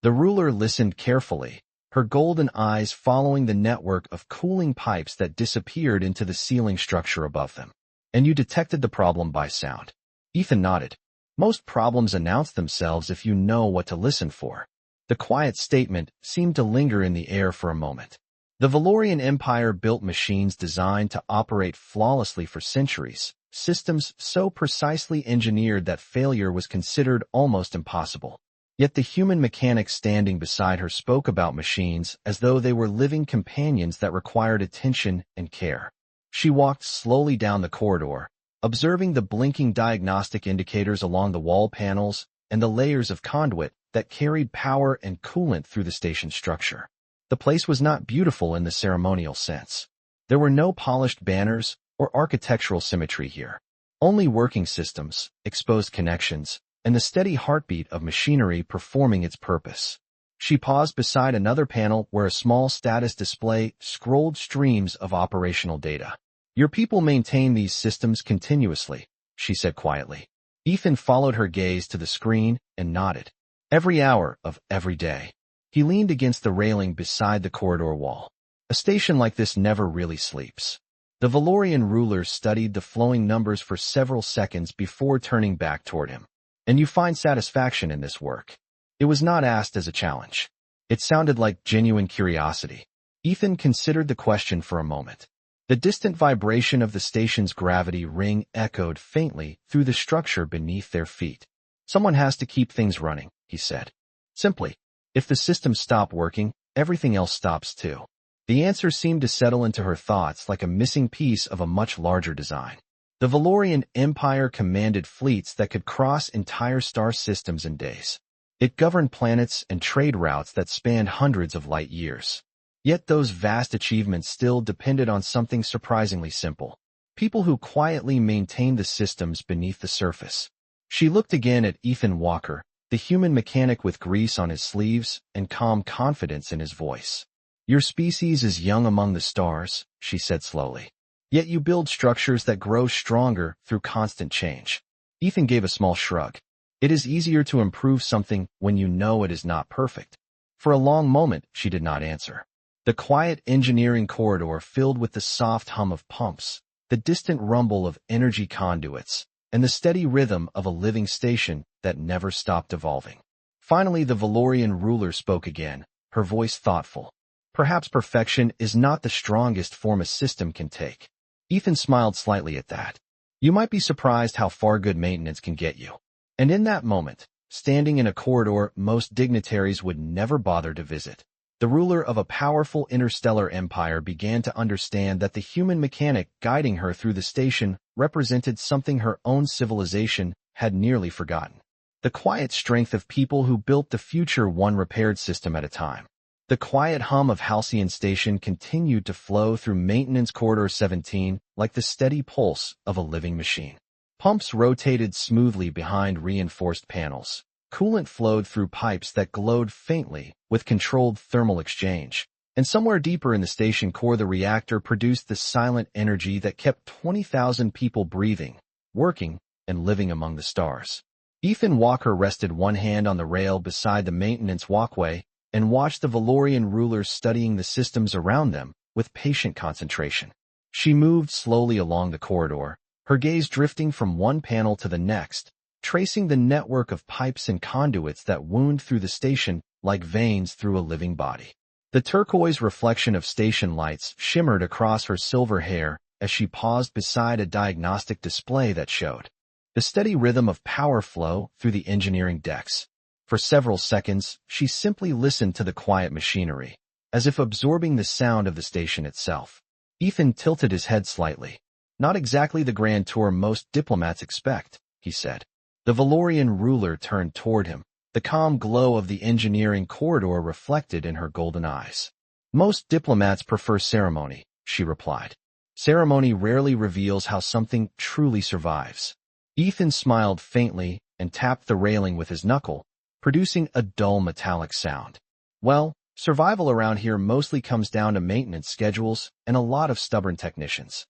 The ruler listened carefully, her golden eyes following the network of cooling pipes that disappeared into the ceiling structure above them. And you detected the problem by sound. Ethan nodded. Most problems announce themselves if you know what to listen for. The quiet statement seemed to linger in the air for a moment. The Valorian Empire built machines designed to operate flawlessly for centuries, systems so precisely engineered that failure was considered almost impossible. Yet the human mechanic standing beside her spoke about machines as though they were living companions that required attention and care. She walked slowly down the corridor, observing the blinking diagnostic indicators along the wall panels and the layers of conduit that carried power and coolant through the station structure. The place was not beautiful in the ceremonial sense. There were no polished banners or architectural symmetry here. Only working systems, exposed connections, and the steady heartbeat of machinery performing its purpose. She paused beside another panel where a small status display scrolled streams of operational data. Your people maintain these systems continuously, she said quietly. Ethan followed her gaze to the screen and nodded. Every hour of every day. He leaned against the railing beside the corridor wall. A station like this never really sleeps. The Valorian ruler studied the flowing numbers for several seconds before turning back toward him. And you find satisfaction in this work. It was not asked as a challenge. It sounded like genuine curiosity. Ethan considered the question for a moment. The distant vibration of the station's gravity ring echoed faintly through the structure beneath their feet. Someone has to keep things running, he said. Simply, if the systems stop working, everything else stops too. The answer seemed to settle into her thoughts like a missing piece of a much larger design. The Valorian Empire commanded fleets that could cross entire star systems in days. It governed planets and trade routes that spanned hundreds of light years. Yet those vast achievements still depended on something surprisingly simple: people who quietly maintained the systems beneath the surface. She looked again at Ethan Walker, the human mechanic with grease on his sleeves and calm confidence in his voice. "Your species is young among the stars," she said slowly. "Yet you build structures that grow stronger through constant change." Ethan gave a small shrug. "It is easier to improve something when you know it is not perfect." For a long moment, she did not answer. The quiet engineering corridor filled with the soft hum of pumps, the distant rumble of energy conduits, and the steady rhythm of a living station that never stopped evolving. Finally, the Valorian ruler spoke again, her voice thoughtful. "Perhaps perfection is not the strongest form a system can take." Ethan smiled slightly at that. "You might be surprised how far good maintenance can get you." And in that moment, standing in a corridor most dignitaries would never bother to visit, the ruler of a powerful interstellar empire began to understand that the human mechanic guiding her through the station represented something her own civilization had nearly forgotten: the quiet strength of people who built the future one repaired system at a time. The quiet hum of Halcyon Station continued to flow through Maintenance Corridor 17 like the steady pulse of a living machine. Pumps rotated smoothly behind reinforced panels. Coolant flowed through pipes that glowed faintly with controlled thermal exchange. And somewhere deeper in the station core, the reactor produced the silent energy that kept 20,000 people breathing, working, and living among the stars. Ethan Walker rested one hand on the rail beside the maintenance walkway and watched the Valorian rulers studying the systems around them with patient concentration. She moved slowly along the corridor, her gaze drifting from one panel to the next, tracing the network of pipes and conduits that wound through the station like veins through a living body. The turquoise reflection of station lights shimmered across her silver hair as she paused beside a diagnostic display that showed the steady rhythm of power flow through the engineering decks. For several seconds, she simply listened to the quiet machinery, as if absorbing the sound of the station itself. Ethan tilted his head slightly. "Not exactly the grand tour most diplomats expect," he said. The Valorian ruler turned toward him, the calm glow of the engineering corridor reflected in her golden eyes. "Most diplomats prefer ceremony," she replied. "Ceremony rarely reveals how something truly survives." Ethan smiled faintly and tapped the railing with his knuckle, producing a dull metallic sound. "Well, survival around here mostly comes down to maintenance schedules and a lot of stubborn technicians."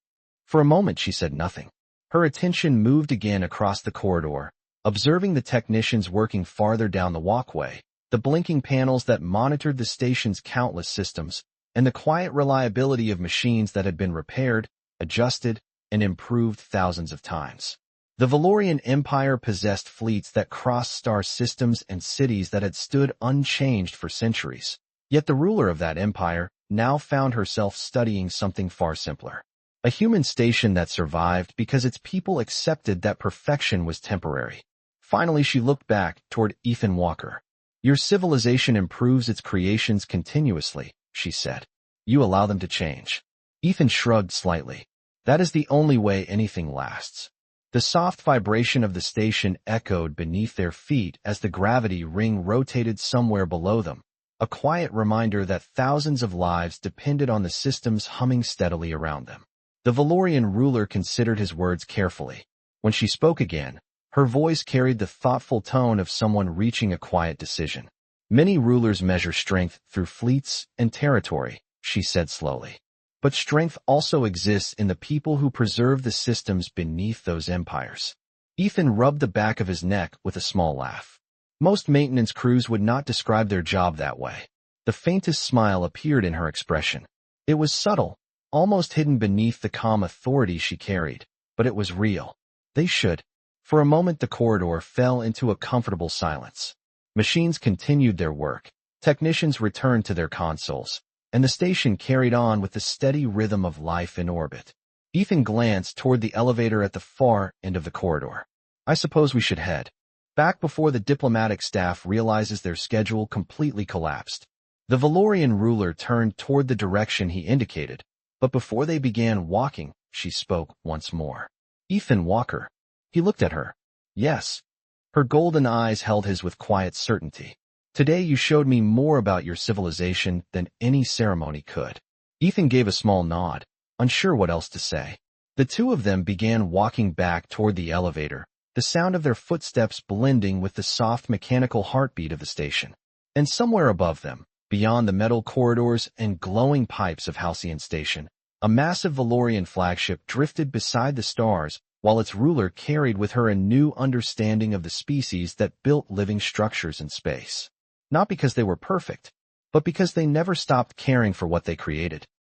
For a moment she said nothing. Her attention moved again across the corridor, observing the technicians working farther down the walkway, the blinking panels that monitored the station's countless systems, and the quiet reliability of machines that had been repaired, adjusted, and improved thousands of times. The Valorian Empire possessed fleets that crossed star systems and cities that had stood unchanged for centuries. Yet the ruler of that empire now found herself studying something far simpler: a human station that survived because its people accepted that perfection was temporary. Finally, she looked back toward Ethan Walker. "Your civilization improves its creations continuously," she said. "You allow them to change." Ethan shrugged slightly. "That is the only way anything lasts." The soft vibration of the station echoed beneath their feet as the gravity ring rotated somewhere below them, a quiet reminder that thousands of lives depended on the systems humming steadily around them. The Valorian ruler considered his words carefully. When she spoke again, her voice carried the thoughtful tone of someone reaching a quiet decision. "Many rulers measure strength through fleets and territory," she said slowly. "But strength also exists in the people who preserve the systems beneath those empires." Ethan rubbed the back of his neck with a small laugh. Most maintenance crews would not describe their job that way. The faintest smile appeared in her expression. It was subtle, almost hidden beneath the calm authority she carried, but it was real. They should. For a moment the corridor fell into a comfortable silence. Machines continued their work, technicians returned to their consoles, and the station carried on with the steady rhythm of life in orbit. Ethan glanced toward the elevator at the far end of the corridor. "I suppose we should head back before the diplomatic staff realizes their schedule completely collapsed." The Valorian ruler turned toward the direction he indicated, but before they began walking, she spoke once more. Ethan Walker. He looked at her. Yes. Her golden eyes held his with quiet certainty. Today you showed me more about your civilization than any ceremony could. Ethan gave a small nod, unsure what else to say. The two of them began walking back toward the elevator, the sound of their footsteps blending with the soft mechanical heartbeat of the station. And somewhere above them, beyond the metal corridors and glowing pipes of Halcyon Station, a massive Valorian flagship drifted beside the stars, while its ruler carried with her a new understanding of the species that built living structures in space. Not because they were perfect, but because they never stopped caring for what they created.